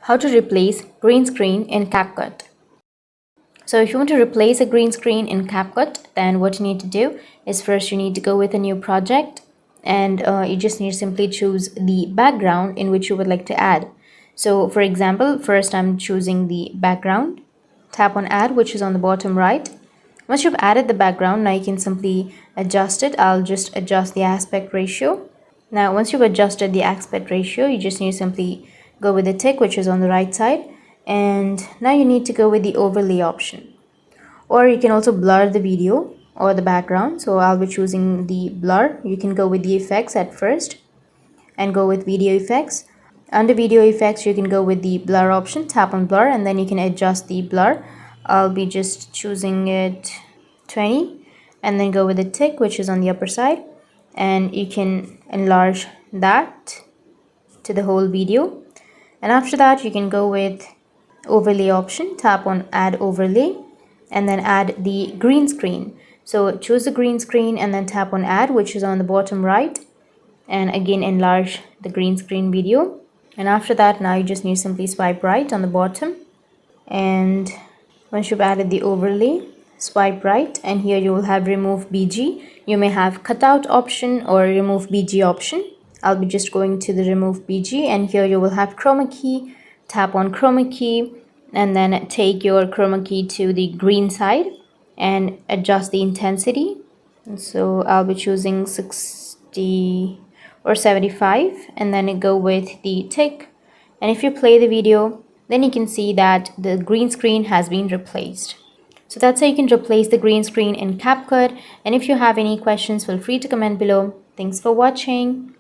How to replace green screen in CapCut. So if you want to replace a green screen in CapCut, then what you need to do is first you need to go with a new project, and you just need to simply choose the background in which you would like to add. So for example, first I'm choosing the background. Tap on add, which is on the bottom right. Once you've added the background, now you can simply adjust it. I'll just adjust the aspect ratio. Now once you've adjusted the aspect ratio, you just need to simply go with the tick, which is on the right side, and now you need to go with the overlay option, or you can also blur the video or the background. So I'll be choosing the blur. You can go with the effects at first and go with video effects. Under video effects, you can go with the blur option, tap on blur, and then you can adjust the blur. I'll be just choosing it 20, and then go with the tick, which is on the upper side, and you can enlarge that to the whole video. And after that, you can go with overlay option, tap on add overlay, and then add the green screen. So choose the green screen and then tap on add, which is on the bottom right, and again enlarge the green screen video. And after that, now you just need to simply swipe right on the bottom, and once you've added the overlay, swipe right, and here you will have remove BG. You may have cutout option or remove BG option. I'll be just going to the remove BG, and here you will have chroma key. Tap on chroma key and then take your chroma key to the green side and adjust the intensity. So I'll be choosing 60 or 75, and then go with the tick. And if you play the video, then you can see that the green screen has been replaced. So that's how you can replace the green screen in CapCut. And if you have any questions, feel free to comment below. Thanks for watching.